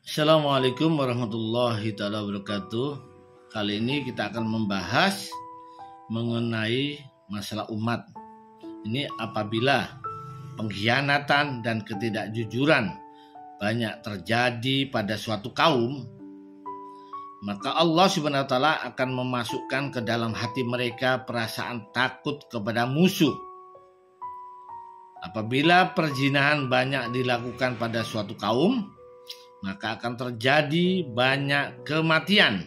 Assalamualaikum warahmatullahi wabarakatuh. Kali ini kita akan membahas mengenai masalah umat. Ini apabila pengkhianatan dan ketidakjujuran banyak terjadi pada suatu kaum, maka Allah Subhanahu wa taala akan memasukkan ke dalam hati mereka perasaan takut kepada musuh. Apabila perzinahan banyak dilakukan pada suatu kaum, maka akan terjadi banyak kematian.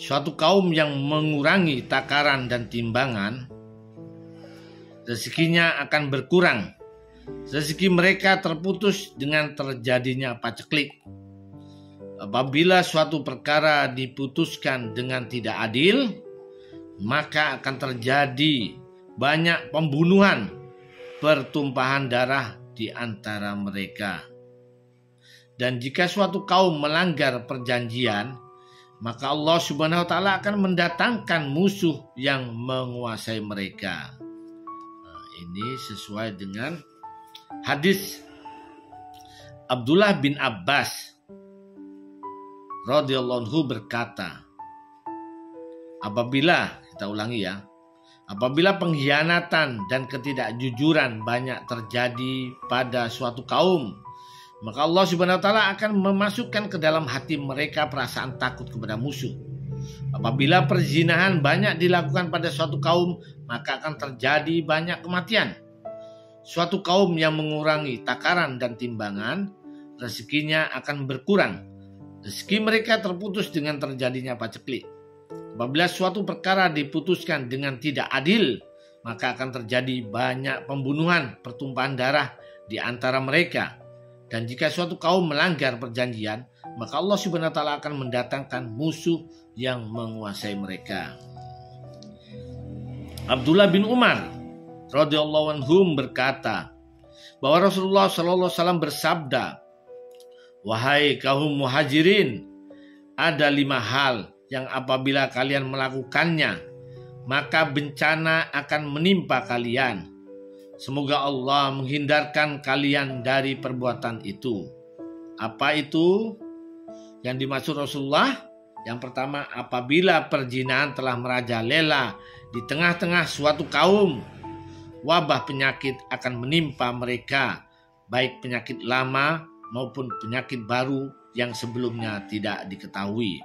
Suatu kaum yang mengurangi takaran dan timbangan, rezekinya akan berkurang. Rezeki mereka terputus dengan terjadinya paceklik. Apabila suatu perkara diputuskan dengan tidak adil, maka akan terjadi banyak pembunuhan, pertumpahan darah di antara mereka. Dan jika suatu kaum melanggar perjanjian, maka Allah Subhanahu wa taala akan mendatangkan musuh yang menguasai mereka. Ini sesuai dengan hadis Abdullah bin Abbas radhiyallahu anhu berkata, apabila pengkhianatan dan ketidakjujuran banyak terjadi pada suatu kaum, maka Allah Subhanahu wa taala akan memasukkan ke dalam hati mereka perasaan takut kepada musuh. Apabila perzinahan banyak dilakukan pada suatu kaum, maka akan terjadi banyak kematian. Suatu kaum yang mengurangi takaran dan timbangan, rezekinya akan berkurang. Rezeki mereka terputus dengan terjadinya paceklik. Apabila suatu perkara diputuskan dengan tidak adil, maka akan terjadi banyak pembunuhan, pertumpahan darah di antara mereka. Dan jika suatu kaum melanggar perjanjian, maka Allah Subhanahu wa taala akan mendatangkan musuh yang menguasai mereka. Abdullah bin Umar radhiyallahu anhu berkata bahwa Rasulullah sallallahu alaihi wasallam bersabda, "Wahai kaum muhajirin, ada 5 hal yang apabila kalian melakukannya, maka bencana akan menimpa kalian. Semoga Allah menghindarkan kalian dari perbuatan itu." Apa itu yang dimaksud Rasulullah? Yang pertama, apabila perzinahan telah merajalela di tengah-tengah suatu kaum, wabah penyakit akan menimpa mereka, baik penyakit lama maupun penyakit baru yang sebelumnya tidak diketahui.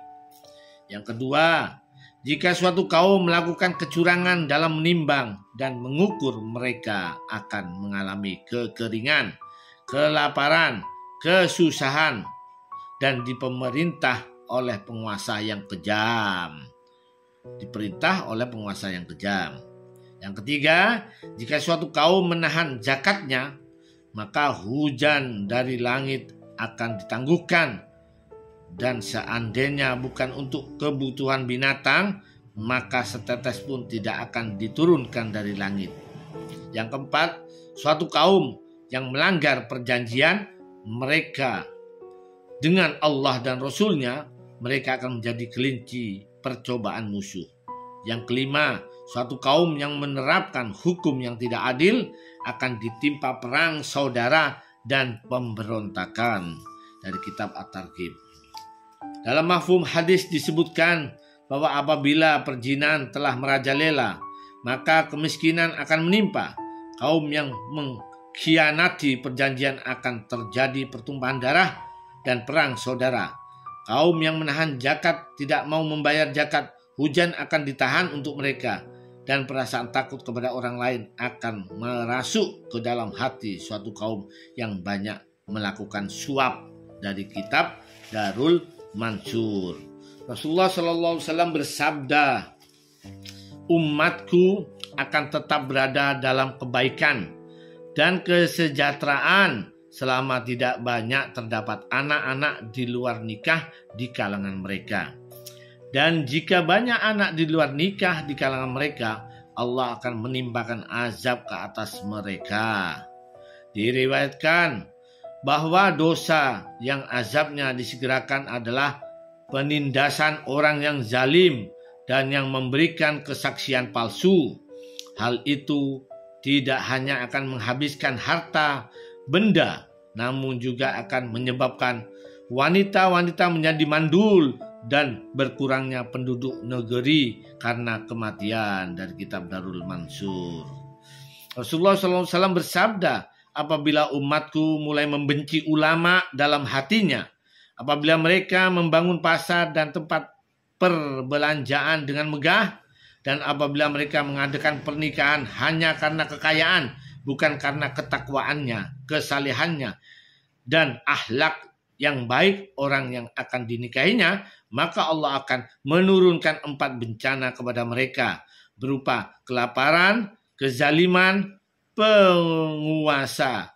Yang kedua, jika suatu kaum melakukan kecurangan dalam menimbang dan mengukur, mereka akan mengalami kekeringan, kelaparan, kesusahan, dan diperintah oleh penguasa yang kejam. Yang ketiga, jika suatu kaum menahan zakatnya, maka hujan dari langit akan ditangguhkan. Dan seandainya bukan untuk kebutuhan binatang, maka setetes pun tidak akan diturunkan dari langit. Yang keempat, suatu kaum yang melanggar perjanjian mereka dengan Allah dan Rasul-Nya, mereka akan menjadi kelinci percobaan musuh. Yang kelima, suatu kaum yang menerapkan hukum yang tidak adil akan ditimpa perang saudara dan pemberontakan. Dari kitab At-Targhib. Dalam mafhum hadis disebutkan bahwa apabila perzinahan telah merajalela, maka kemiskinan akan menimpa. Kaum yang mengkhianati perjanjian akan terjadi pertumpahan darah dan perang saudara. Kaum yang menahan zakat tidak mau membayar zakat, hujan akan ditahan untuk mereka. Dan perasaan takut kepada orang lain akan merasuk ke dalam hati suatu kaum yang banyak melakukan suap. Dari kitab Darul Mansur. Rasulullah SAW bersabda, umatku akan tetap berada dalam kebaikan dan kesejahteraan selama tidak banyak terdapat anak-anak di luar nikah di kalangan mereka. Dan jika banyak anak di luar nikah di kalangan mereka, Allah akan menimpakan azab ke atas mereka. Diriwayatkan bahwa dosa yang azabnya disegerakan adalah penindasan orang yang zalim dan yang memberikan kesaksian palsu. Hal itu tidak hanya akan menghabiskan harta, benda, namun juga akan menyebabkan wanita-wanita menjadi mandul dan berkurangnya penduduk negeri karena kematian. Dari kitab Darul Mansur. Rasulullah SAW bersabda, apabila umatku mulai membenci ulama dalam hatinya, apabila mereka membangun pasar dan tempat perbelanjaan dengan megah, dan apabila mereka mengadakan pernikahan hanya karena kekayaan, bukan karena ketakwaannya, kesalehannya, dan akhlak yang baik orang yang akan dinikahinya, maka Allah akan menurunkan 4 bencana kepada mereka, berupa kelaparan, kezaliman, penguasa,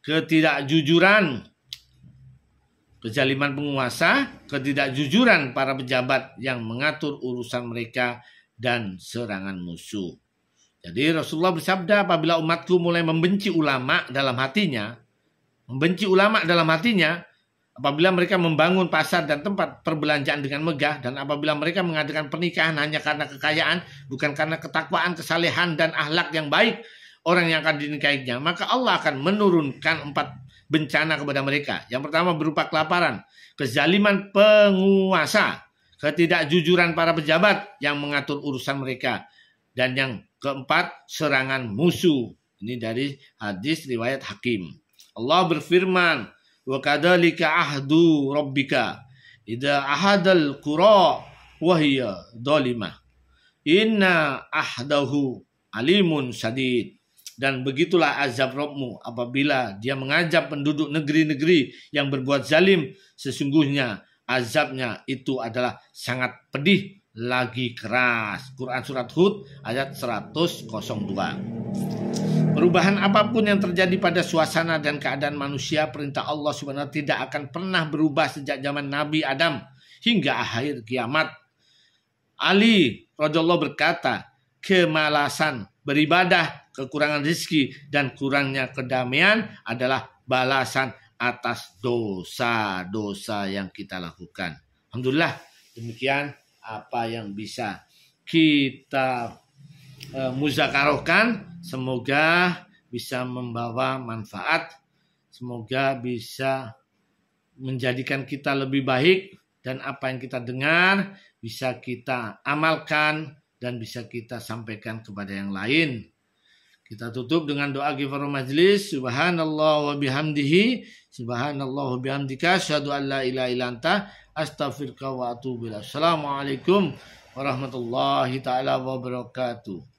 ketidakjujuran, kezaliman penguasa, ketidakjujuran para pejabat yang mengatur urusan mereka, dan serangan musuh. Jadi Rasulullah bersabda, apabila umatku mulai membenci ulama dalam hatinya, apabila mereka membangun pasar dan tempat perbelanjaan dengan megah, dan apabila mereka mengadakan pernikahan hanya karena kekayaan, bukan karena ketakwaan, kesalehan, dan akhlak yang baik orang yang akan dinikahinya, maka Allah akan menurunkan 4 bencana kepada mereka. Yang pertama berupa kelaparan, kezaliman penguasa, ketidakjujuran para pejabat yang mengatur urusan mereka, dan yang keempat serangan musuh. Ini dari hadis riwayat Hakim. Allah berfirman, wa kadzalika ahdu rabbika idza ahadal qura wa hiya dhalimah inna ahdahu alimun syadid. Dan begitulah azab Rabbmu apabila dia mengajak penduduk negeri-negeri yang berbuat zalim, sesungguhnya azabnya itu adalah sangat pedih lagi keras. Quran Surat Hud ayat 102. Perubahan apapun yang terjadi pada suasana dan keadaan manusia, perintah Allah SWT tidak akan pernah berubah sejak zaman Nabi Adam hingga akhir kiamat. Ali radhiyallahu berkata, kemalasan beribadah, kekurangan rezeki, dan kurangnya kedamaian adalah balasan atas dosa-dosa yang kita lakukan. Alhamdulillah, demikian apa yang bisa kita muzakarohkan. Semoga bisa membawa manfaat, semoga bisa menjadikan kita lebih baik, dan apa yang kita dengar bisa kita amalkan dan bisa kita sampaikan kepada yang lain. Kita tutup dengan doa kifarah majlis. Subhanallah wa bihamdihi, subhanallah wa bihamdika, asyhadu an la ilaha illa anta, astaghfiruka wa atubu ilaik. Assalamualaikum warahmatullahi taala wabarakatuh.